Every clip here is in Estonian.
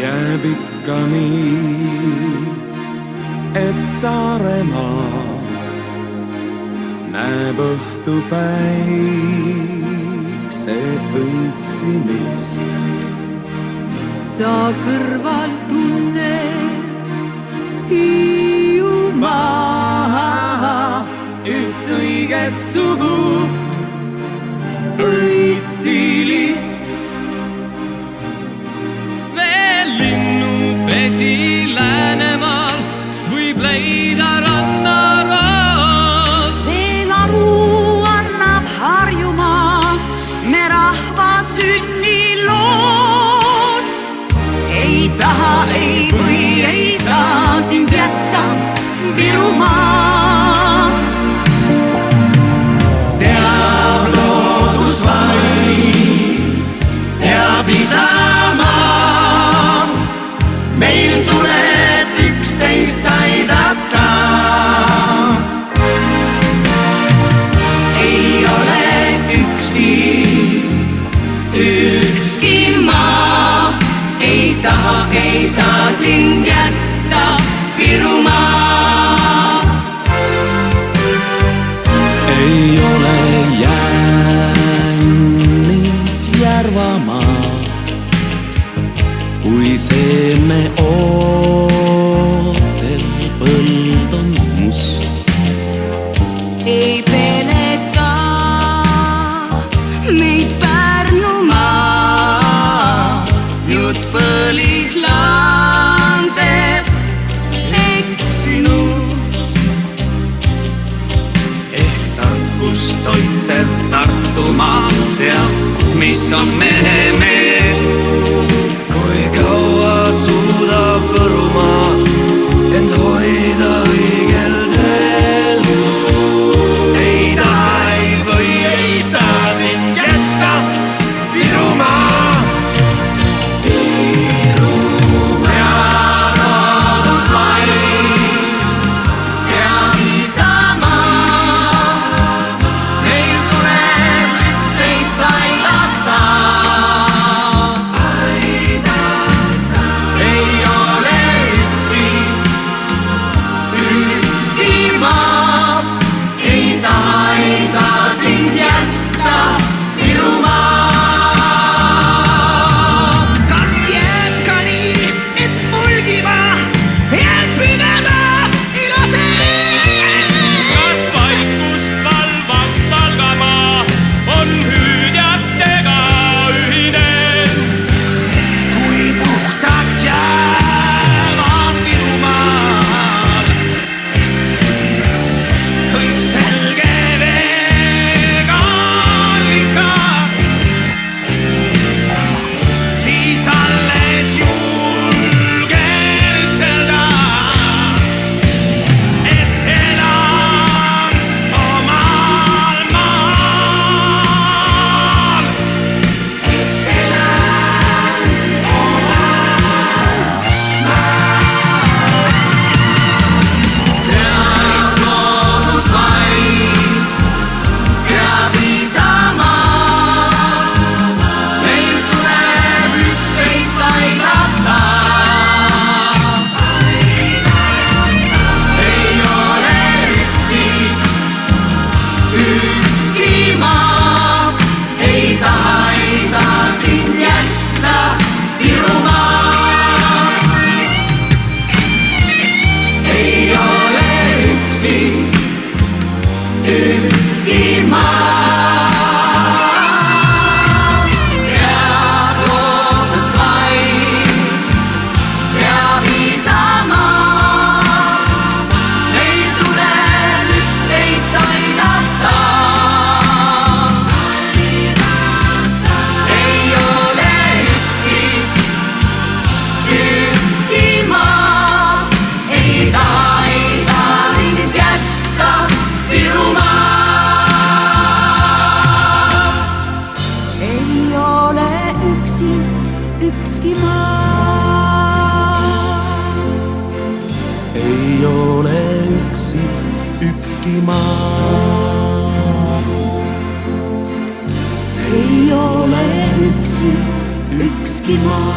jääb ikka nii, et Saaremaa näeb õhtupäikse õitsimist. Ta kõrval tunneb Hiiumaa üht õiget sugu õitsilist. Veel linnupesi Läänemaal võib leida rannaroos. Veel aru annab Harjumaa me rahva sünniloost. Ei taha, ei või, ei saa sind jätta Virumaa. Teab loodusvaid, teab isamaa, meil tuleb üksteist aidata. Ei ole üksi ükski maa, ei taha, ei saa sind jätta Virumaa. Ei ole jännis Järvamaa, kui seeme ootel põld on must. Ei peleta meid Pärnumaa, jutt põlislande eksinust. Ehk tarkust toitev Tartumaa teab, mis on mehe meel. Kui kaua suudab Võrumaa end hoida õigel teel. Ei taha, ei või, ei saa sind jätta Virumaa. Teab loodusvaid, teab isamaa, meil tuleb üksteist aidata. Ei ole üksi ükski maa, ei taha, ei saa sind jätta Virumaa. Kas jääb ka nii, et Mulgimaa jääb pidada iluseen? Kas vaikust valvav Valgamaa on hüüdjatega ühine? Kui puhtaks jäävad Virumaal kõik selge veega allikad, siis alles julgen ütelda, et elan omal maal. Teab loodusvaid, teab isamaa, meil tuleb üksteist aidata. Ei ole üksi ükski maa, ei taha, ei saa sind jätta Virumaa. Ei ole üksi ükski maa, teab loodusvaid, teab isamaa, meil tuleb üksteist aidata. Ei ole üksi ükski maa, ei taha, ei saa sind jätta Virumaa. Ei ole üksi ükski maa. Ei ole üksi ükski maa. Ei ole üksi ükski maa.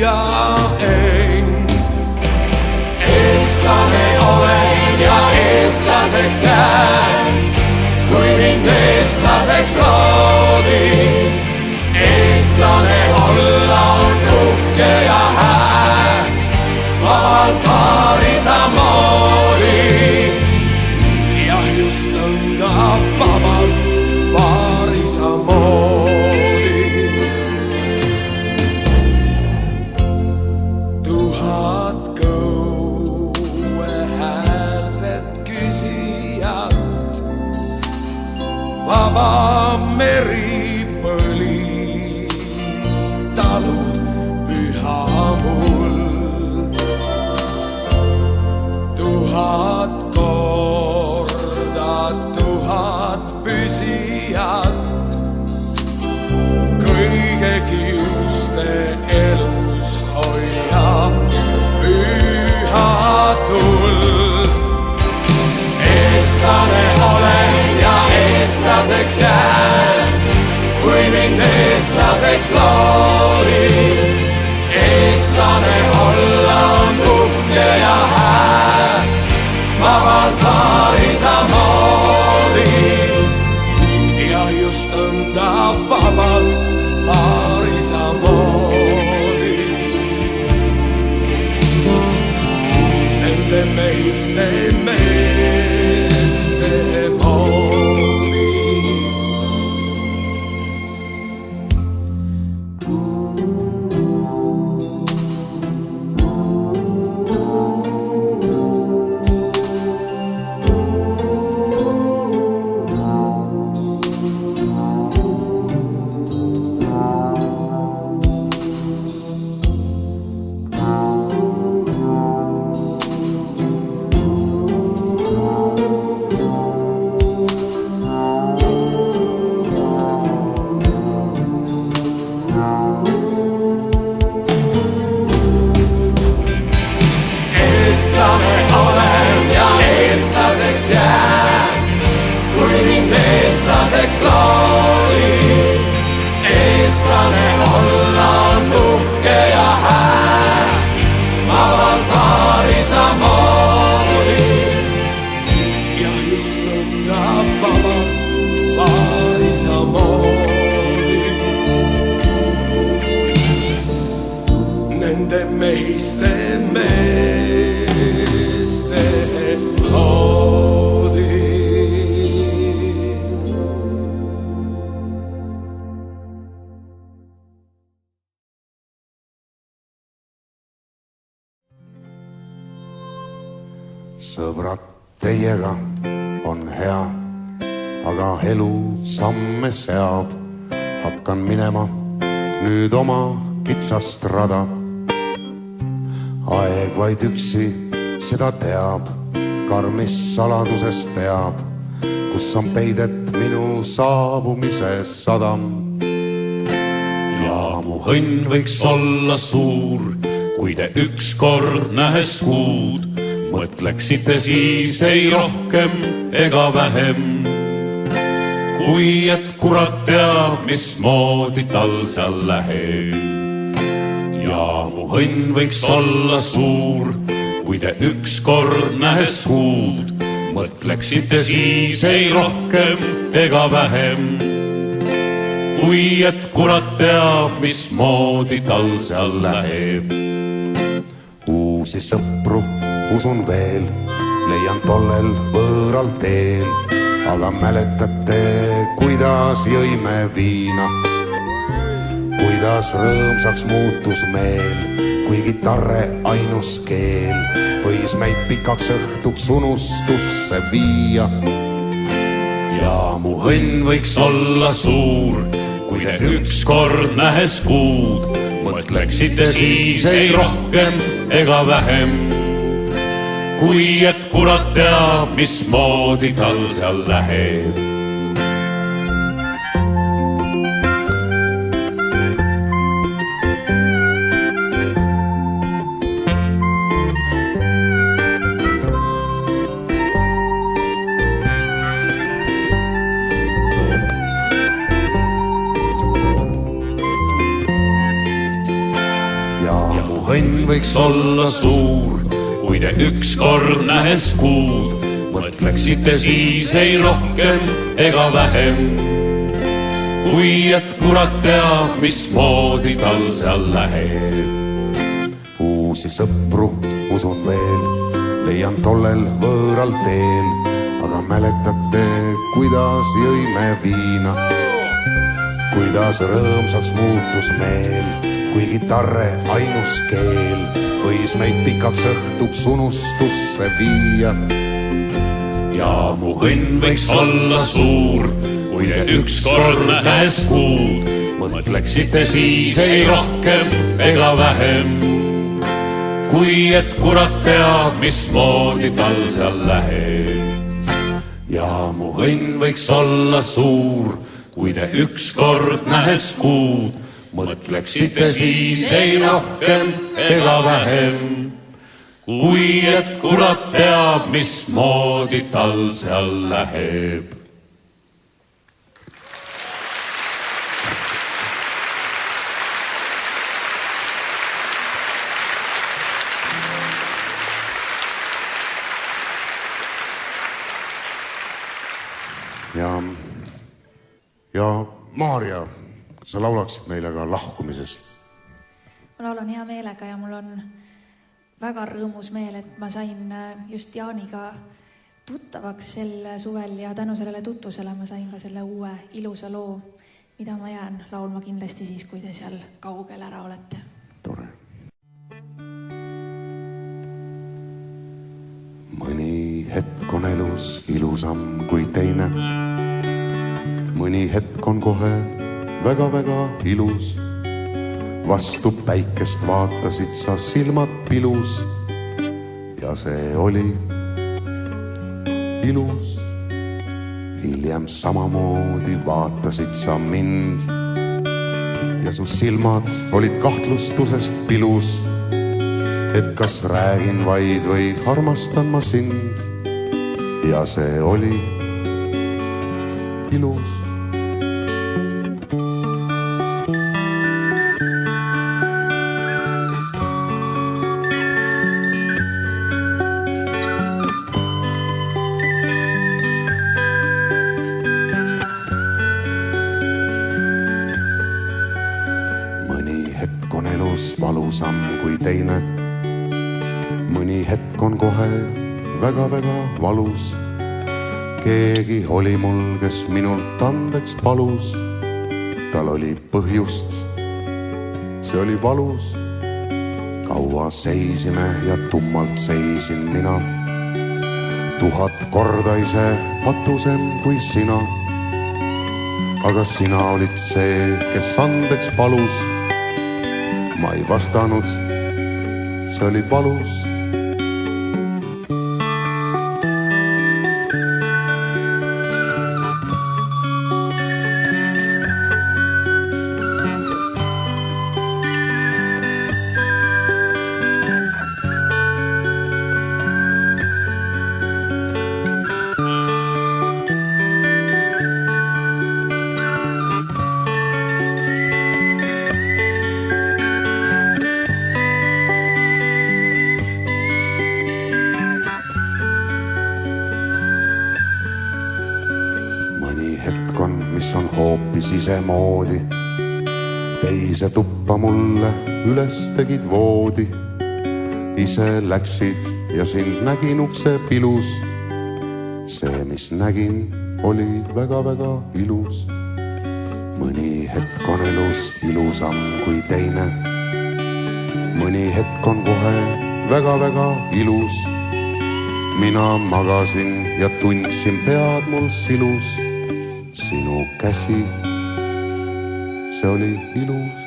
ja end. Eestlane olen ja eestlaseks jään, kui mind eestlaseks loodi. Eestlane olla on uhke ja hää, vabalt haarisa moodi. Ja just nõnda vabalt vaarisa moodi. 1000 kõuehäälset küsijat, vaba meri põlistalud, püha muld. 1000 korda 1000 püsijat, kõige kiuste elus hoiab püha tuld. Eestlane olen ja eestlaseks jään, kui mind eestlaseks loodi. Eestlane olla on uhke ja hää, vabalt haarisa moodi. Ja just nõnda vabalt haarisa moodi. Nende meiste moodi. Eestlane olen ja eestlaseks jään, kui mind eestlaseks loodi. Eestlane olla on uhke ja hää, vabalt haarisa moodi. Ja just nõnda vabalt haarisa moodi. Nende meiste moodi. Sõbrad, teiega on hea, aga elu samme seab. Hakkan minema nüüd oma kitsast rada. Aeg vaid üksi seda teab, karmis saladuses peab, kus on peidet minu saabumise sadam. Ja mu õnn võiks olla suur, kui te ükskord nähes kuud mõtleksite siis ei rohkem ega vähem. Kui et kurat teab, mismoodi tal seal läheb. Ja mu õnn võiks olla suur, kui te ükskord nähes kuud mõtleksite siis ei rohkem ega vähem. Kui et kurat teab, mismoodi tal seal läheb. Uusi sõpru usun veel, leian tollel võõral teel, aga mäletate, kuidas jõime viina, kuidas rõõmsaks muutus meel, kui kitarre ainus keel võis meid pikaks õhtuks unustusse viia. Ja mu õnn võiks olla suur, kui te ükskord nähes kuud mõtleksite siis ei rohkem ega vähem. Kui et kurat teab, mismoodi tal seal läheb. võiks olla suur, kui te ükskord nähes kuud mõtleksite siis ei rohkem ega vähem. Kui et kurat teab, mismoodi tal seal läheb. Uusi sõpru usun veel, leian tollel võõral teel, aga mäletate, kuidas jõime viina, kuidas rõõmsaks muutus meel, kui kitarre ainus keel võis meid pikaks õhtuks unustusse viia. Ja mu õnn võiks olla suur, kui te ükskord nähes kuud mõtleksite siis ei rohkem ega vähem. Kui et kurat teab, mismoodi tal seal läheb. Ja mu õnn võiks olla suur, kui te ükskord nähes kuud mõtleksite siis ei rohkem ega vähem. Kui et kurat teab, mismoodi tal seal läheb. Ja Maarja, kas sa laulaksid meile ka lahkumisest? Ma laulan hea meelega ja mul on väga rõõmus meel, et ma sain just Jaaniga tuttavaks sel suvel ja tänu sellele tutvusele ma sain ka selle uue ilusa loo, mida ma jään laulma kindlasti siis, kui te seal kaugel ära olete. Tore. Mõni hetk on elus ilusam kui teine. Mõni hetk on kohe väga-väga ilus. Vastu päikest vaatasid sa silmad pilus ja see oli ilus. Hiljem samamoodi vaatasid sa mind ja su silmad olid kahtlustusest pilus, et kas räägin vaid või armastan ma sind ja see oli ilus. Valusam kui teine. Mõni hetk on kohe väga-väga valus. Keegi oli mul, kes minult andeks palus. Tal oli põhjust, see oli valus. Kaua seisime ja tummalt seisin mina. 1000 korda ise patusem kui sina. Aga sina olid see, kes andeks palus. Ma ei vastanud, see oli valus. Mis on hoopis isemoodi. Teise tuppa mulle üles tegid voodi. Ise läksid ja sind nägin ukse pilus. See, mis nägin, oli väga-väga ilus. Mõni hetk on elus ilusam kui teine. Mõni hetk on kohe väga-väga ilus. Mina magasin ja tundsin pead mul silus. Sinu käsi, see oli ilus.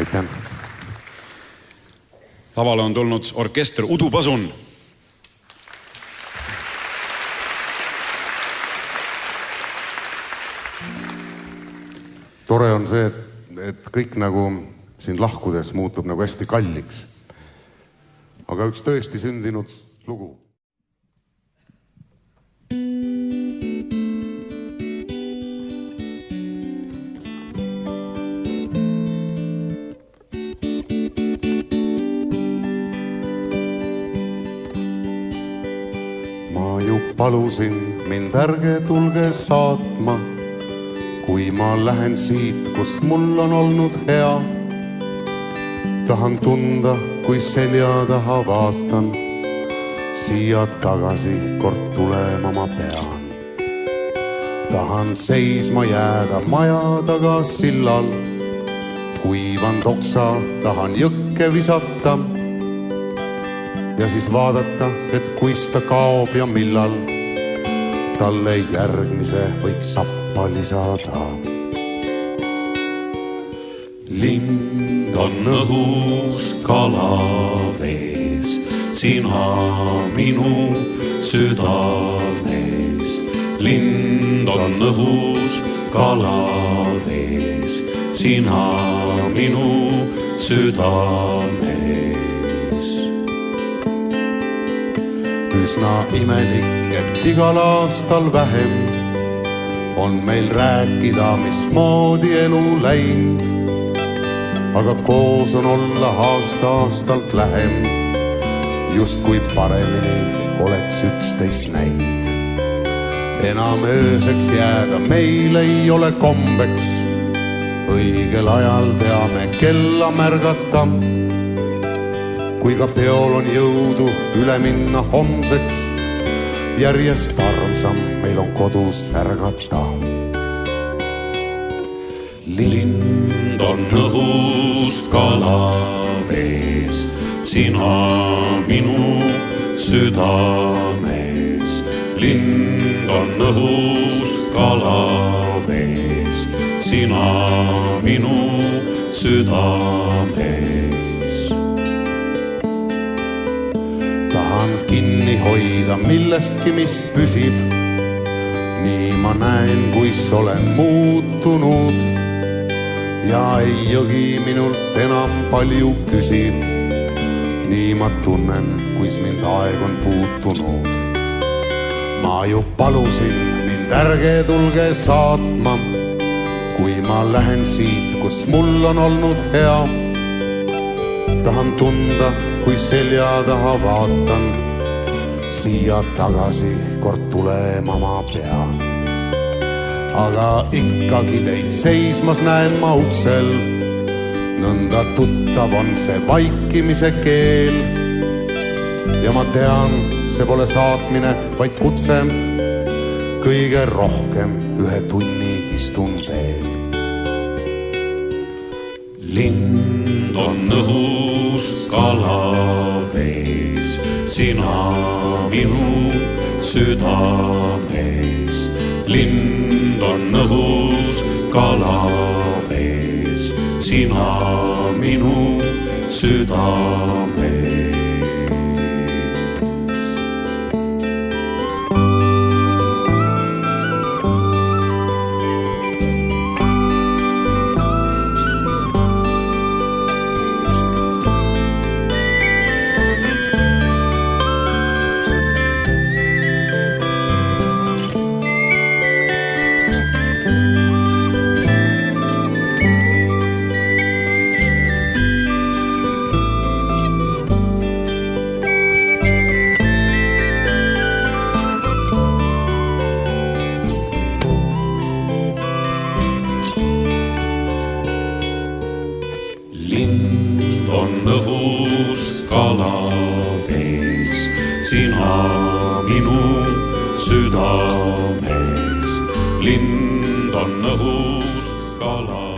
Aitäh. Lavale on tulnud orkester Udu Pasun. Tore on see, et kõik nagu siin lahkudes muutub nagu hästi kalliks. Aga üks tõesti sündinud lugu. Ma ju palusin mind ärge tulge saatma, kui ma lähen siit, kus mul on olnud hea. Tahan tunda, kui selja taha vaatan, siia tagasi kord tulema ma pean. Tahan seisma jääda maja taga sillal, kuivand oksa tahan jõkke visata ja siis vaadata, et kuis ta kaob ja millal talle järgmise võiks sappa lisada. Lind on õhus, kala vees, sina minu südames. Lind on õhus, kala vees, sina minu südames. Üsna imelik, et igal aastal vähem on meil rääkida, mismoodi elu läinud. Aga koos on olla aasta-aastalt lähem, just kui paremini oleks üksteist näinud. Enam ööseks jääda meil ei ole kombeks, õigel ajal teame kella märgata. Kui ka peol on jõudu üle minna homseks, järjest armsam meil on kodus ärgata. Lind on õhus, kala vees, sina minu südames. Lind on õhus, kala vees, sina minu südames. Tahan kinni hoida millestki, mis püsib. Nii ma näen, kuis olen muutunud. Ja ei jõgi minult enam palju küsib. Nii ma tunnen, kuis mind aeg on puutunud. Ma ju palusin mind ärge tulge saatma, kui ma lähen siit, kus mul on olnud hea. Tahan tunda, kui selja taha vaatan, siia tagasi kord tulema ma pean. Aga ikkagi teid seismas näen ma uksel, nõnda tuttav on see vaikimise keel. Ja ma tean, see pole saatmine, vaid kutse, kõige rohkem 1 tunni istun veel. Lind on õhus, kala vees, sina minu südames. Lind on õhus, kala vees, sina minu südames. Lind on õhus, kala vees, sina minu südames. Lind on õhus, kala